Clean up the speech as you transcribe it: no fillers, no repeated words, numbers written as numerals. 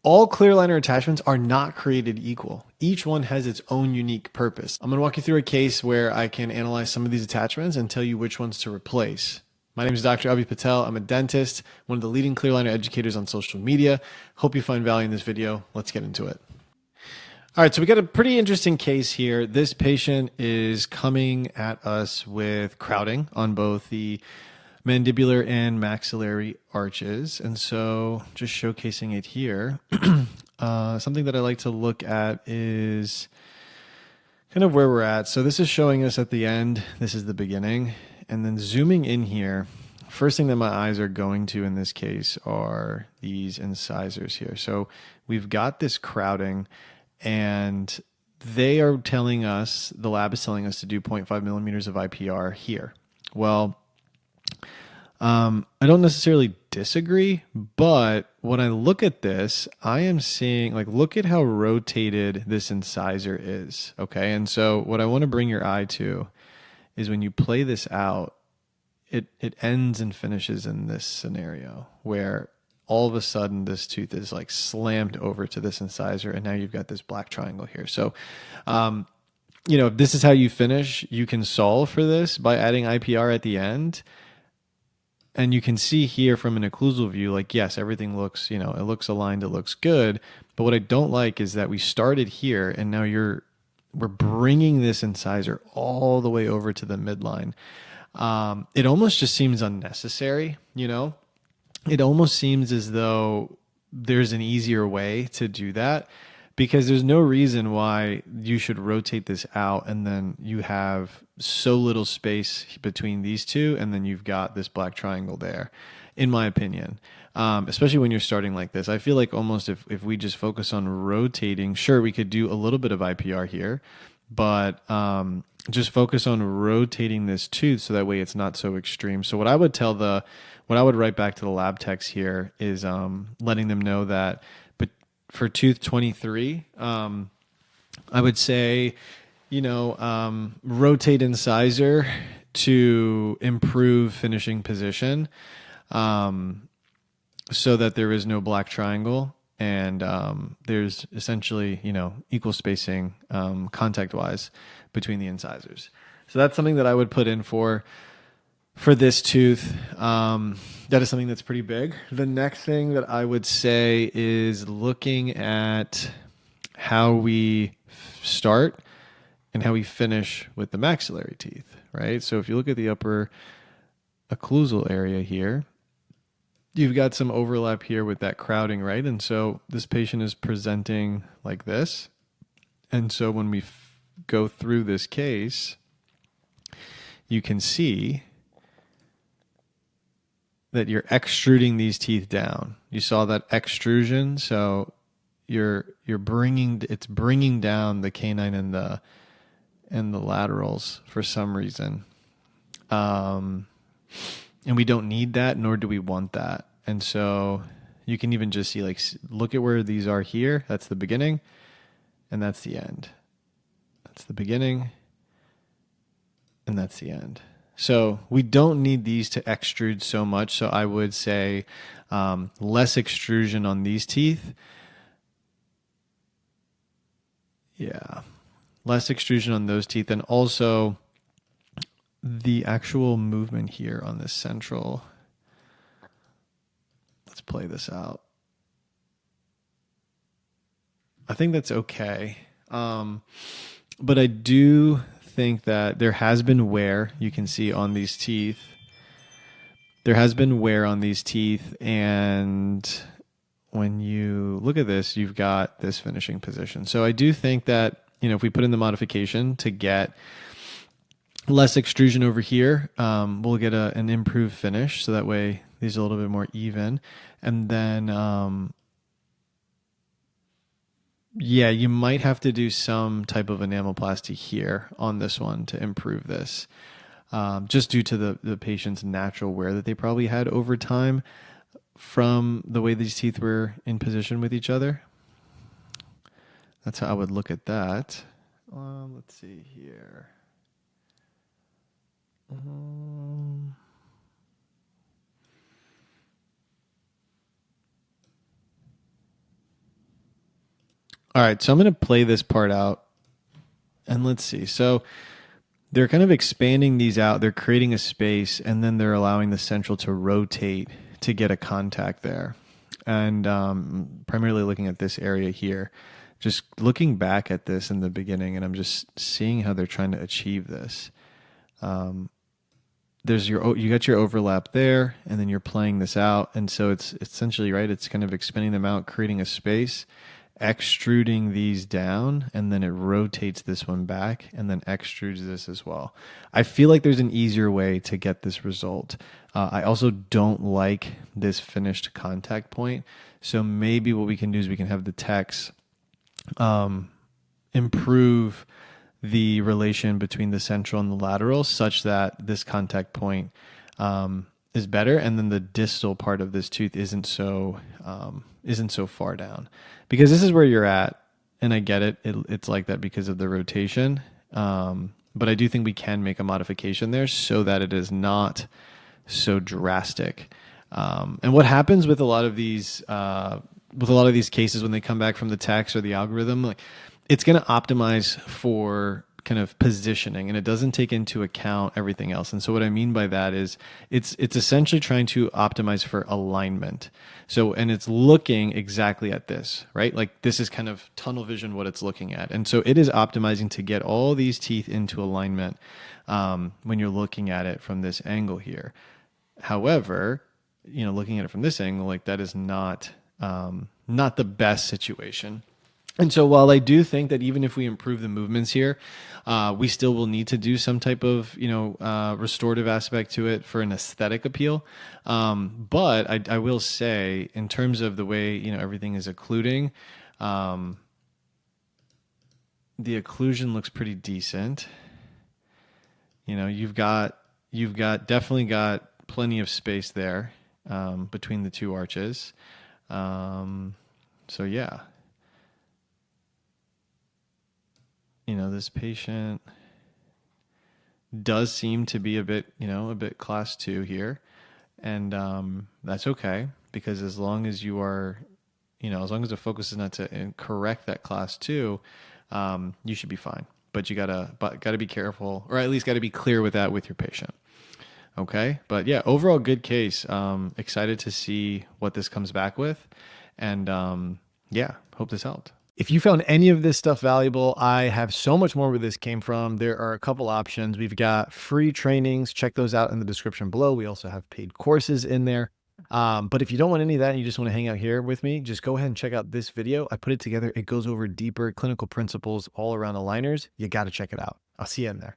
All clear aligner attachments are not created equal. Each one has its own unique purpose. I'm going to walk you through a case where I can analyze some of these attachments and tell you which ones to replace. My name is Dr. Abhi Patel. I'm a dentist, one of the leading clear aligner educators on social media. Hope you find value in this video. Let's get into it. All right, so we got a pretty interesting case here. This patient is coming at us with crowding on both the mandibular and maxillary arches. And so just showcasing it here, something that I like to look at is kind of where we're at. So this is showing us at the end, this is the beginning. And then zooming in here, first thing that my eyes are going to in this case are these incisors here. So we've got this crowding, and they are telling us, the lab is telling us to do 0.5 millimeters of IPR here. Well, I don't necessarily disagree, but when I look at this, I am seeing, like, look at how rotated this incisor is. Okay. And so what I want to bring your eye to is when you play this out, it ends and finishes in this scenario where all of a sudden this tooth is like slammed over to this incisor, and now you've got this black triangle here. So, if this is how you finish, you can solve for this by adding IPR at the end. And you can see here from an occlusal view, like, yes, everything looks, it looks aligned, it looks good. But what I don't like is that we started here and now we're bringing this incisor all the way over to the midline. It almost just seems unnecessary, It almost seems as though there's an easier way to do that, because there's no reason why you should rotate this out and then you have so little space between these two, and then you've got this black triangle there, in my opinion. Especially when you're starting like this. I feel like almost if we just focus on rotating, sure, we could do a little bit of IPR here, but just focus on rotating this tooth so that way it's not so extreme. So what I would write back to the lab techs here is letting them know that, but for tooth 23, I would say, rotate incisor to improve finishing position, so that there is no black triangle, and there's essentially, equal spacing contact wise between the incisors. So that's something that I would put in for this tooth. That is something that's pretty big. The next thing that I would say is looking at how we start and how we finish with the maxillary teeth, right? So if you look at the upper occlusal area here, you've got some overlap here with that crowding, right? And so this patient is presenting like this. And so when we go through this case, you can see that you're extruding these teeth down. You saw that extrusion, so it's bringing down the canine and the laterals for some reason. And we don't need that, nor do we want that. And so you can even just see, like, look at where these are here. That's the beginning, and that's the end. That's the beginning, and that's the end. So we don't need these to extrude so much. So I would say less extrusion on these teeth. Yeah, less extrusion on those teeth, and also the actual movement here on this central. Let's play this out. I think that's okay. But I do think that there has been wear, you can see on these teeth. There has been wear on these teeth, and when you look at this, you've got this finishing position. So I do think that, if we put in the modification to get less extrusion over here, we'll get an improved finish. So that way these are a little bit more even. And then, you might have to do some type of enamelplasty here on this one to improve this, just due to the patient's natural wear that they probably had over time from the way these teeth were in position with each other. That's how I would look at that. Let's see here. All right, so I'm going to play this part out and let's see. So they're kind of expanding these out. They're creating a space and then they're allowing the central to rotate to get a contact there. And primarily looking at this area here, just looking back at this in the beginning, and I'm just seeing how they're trying to achieve this. There's you got your overlap there, and then you're playing this out, and so it's essentially right. It's kind of expanding them out, creating a space, extruding these down, and then it rotates this one back, and then extrudes this as well. I feel like there's an easier way to get this result. I also don't like this finished contact point, so maybe what we can do is we can have the techs improve the relation between the central and the lateral such that this contact point is better, and then the distal part of this tooth isn't so far down, because this is where you're at, and I get it. It's like that because of the rotation, but I do think we can make a modification there so that it is not so drastic. And what happens with a lot of these cases when they come back from the text or the algorithm, like it's going to optimize for kind of positioning, and it doesn't take into account everything else. And so what I mean by that is it's essentially trying to optimize for alignment. So, and it's looking exactly at this, right? Like this is kind of tunnel vision what it's looking at. And so it is optimizing to get all these teeth into alignment when you're looking at it from this angle here. However, looking at it from this angle, like that is not the best situation. And so while I do think that even if we improve the movements here, we still will need to do some type of, restorative aspect to it for an aesthetic appeal. But I will say, in terms of the way, everything is occluding, the occlusion looks pretty decent. You've definitely got plenty of space there between the two arches. So yeah. This patient does seem to be a bit class 2 here. And that's okay, because as long as you are, as long as the focus is not to correct that class 2, you should be fine. But you gotta be careful, or at least gotta be clear with that with your patient. Okay. But yeah, overall good case. Excited to see what this comes back with. And yeah, hope this helped. If you found any of this stuff valuable, I have so much more where this came from. There are a couple options. We've got free trainings. Check those out in the description below. We also have paid courses in there. But if you don't want any of that and you just want to hang out here with me, just go ahead and check out this video. I put it together. It goes over deeper clinical principles all around aligners. You got to check it out. I'll see you in there.